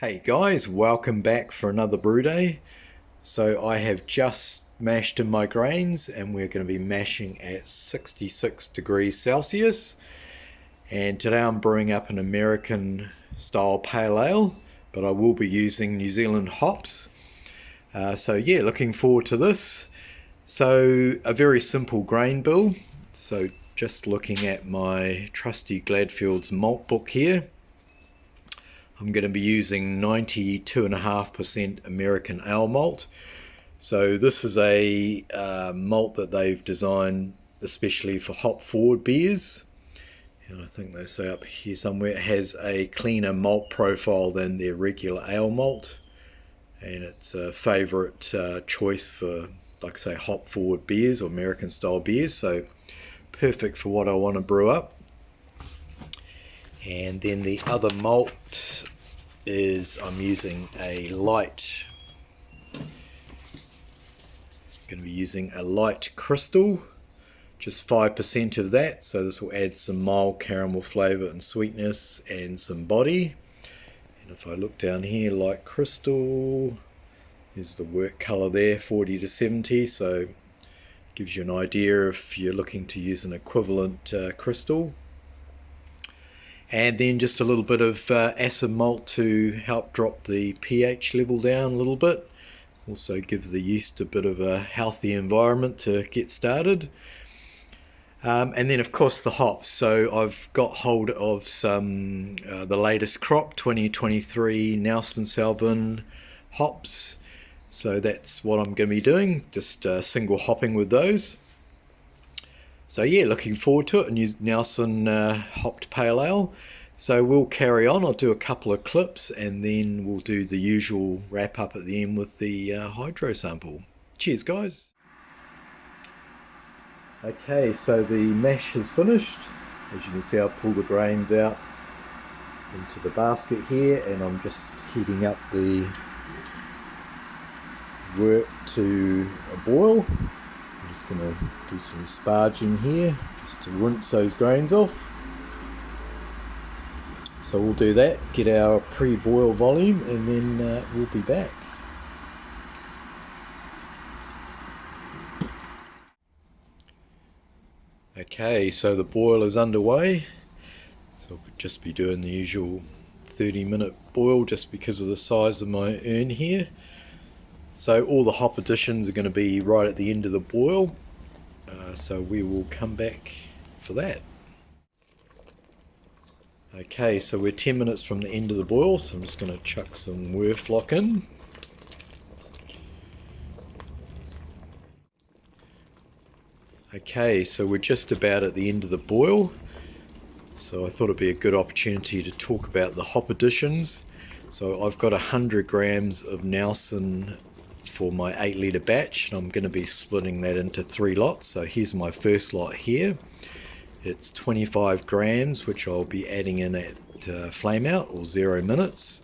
Hey guys, welcome back for another brew day. So I have just mashed in my grains and we're going to be mashing at 66 degrees Celsius. And today I'm brewing up an American style pale ale, but I will be using New Zealand hops. So yeah, looking forward to this. So a very simple grain bill. So just looking at my trusty Gladfield's malt book here. I'm going to be using 92.5% American ale malt. So this is a malt that they've designed especially for hop forward beers. And I think they say up here somewhere it has a cleaner malt profile than their regular ale malt. And it's a favourite choice for, like I say, hop forward beers or American style beers. So perfect for what I want to brew up. And then the other malt is I'm using a light. I'm going to be using a light crystal, just 5% of that. So this will add some mild caramel flavour and sweetness and some body. And if I look down here, light crystal, there's the work colour there, 40 to 70. So gives you an idea if you're looking to use an equivalent crystal. And then just a little bit of acid malt to help drop the pH level down a little bit. Also give the yeast a bit of a healthy environment to get started. And then of course the hops. So I've got hold of some the latest crop 2023 Nelson Sauvin hops. So that's what I'm going to be doing, just single hopping with those. So yeah, looking forward to it, a new Nelson hopped pale ale. So we'll carry on, I'll do a couple of clips and then we'll do the usual wrap up at the end with the hydro sample. Cheers guys. Okay, so the mash is finished. As you can see, I've pulled the grains out into the basket here and I'm just heating up the wort to a boil. I'm just going to do some sparging here just to rinse those grains off. So we'll do that, get our pre-boil volume and then we'll be back. Okay, so the boil is underway. So I'll just be doing the usual 30-minute boil just because of the size of my urn here. So all the hop additions are going to be right at the end of the boil, so we will come back for that. Okay, so we're 10 minutes from the end of the boil, so I'm just going to chuck some Whirfloc in. Okay, so we're just about at the end of the boil, so I thought it'd be a good opportunity to talk about the hop additions. So I've got 100 grams of Nelson for my 8 litre batch and I'm going to be splitting that into 3 lots. So here's my first lot here. It's 25 grams which I'll be adding in at flame out or 0 minutes,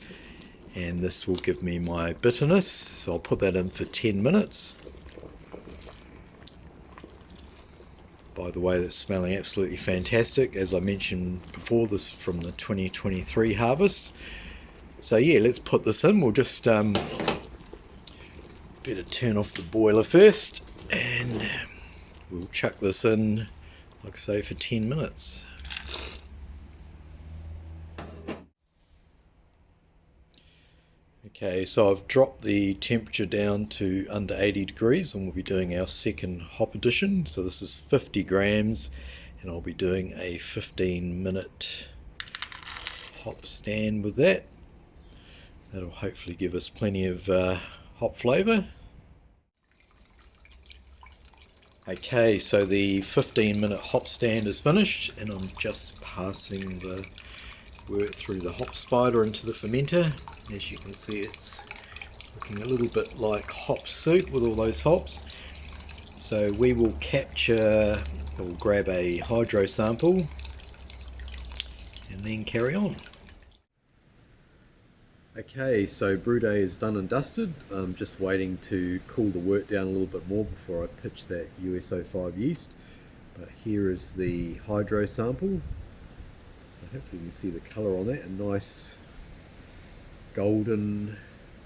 and this will give me my bitterness, so I'll put that in for 10 minutes. By the way, that's smelling absolutely fantastic. As I mentioned before, this is from the 2023 harvest. So yeah, let's put this in. We'll just better turn off the boiler first and we'll chuck this in, like I say, for 10 minutes. Okay, so I've dropped the temperature down to under 80 degrees and we'll be doing our second hop addition. So this is 50 grams and I'll be doing a 15-minute hop stand with that. That'll hopefully give us plenty of hop flavour. Okay, so the 15-minute hop stand is finished and I'm just passing the wort through the hop spider into the fermenter. As you can see, it's looking a little bit like hop soup with all those hops. So we will capture, or grab a hydro sample and then carry on. Okay, so brew day is done and dusted. I'm just waiting to cool the wort down a little bit more before I pitch that US-05 yeast. But here is the hydro sample. So hopefully you can see the colour on that, a nice golden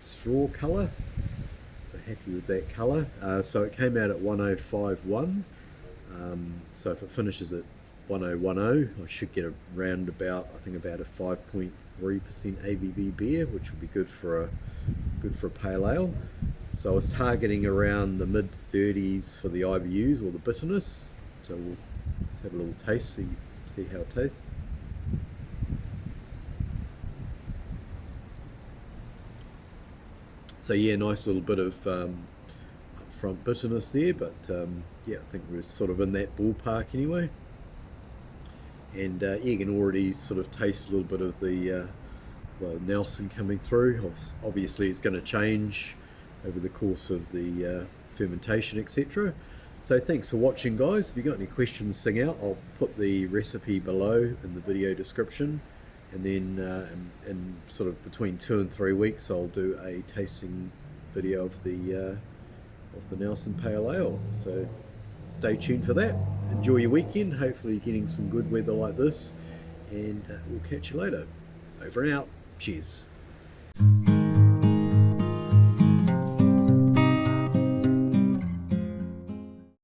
straw colour. So happy with that colour. So it came out at 1051. So if it finishes at 1010, I should get around about, I think about a 5.3% ABV beer, which would be good for a pale ale. So I was targeting around the mid 30s for the IBUs or the bitterness. So let's have a little taste, see how it tastes. So yeah, nice little bit of upfront bitterness there, but yeah, I think we're sort of in that ballpark anyway. And you can already sort of taste a little bit of the Nelson coming through. Obviously it's going to change over the course of the fermentation, etc. So thanks for watching, guys. If you've got any questions, sing out. I'll put the recipe below in the video description, and then in sort of between 2 and 3 weeks I'll do a tasting video of the Nelson Pale Ale. So stay tuned for that. Enjoy your weekend. Hopefully you're getting some good weather like this, and we'll catch you later. Over and out. Cheers.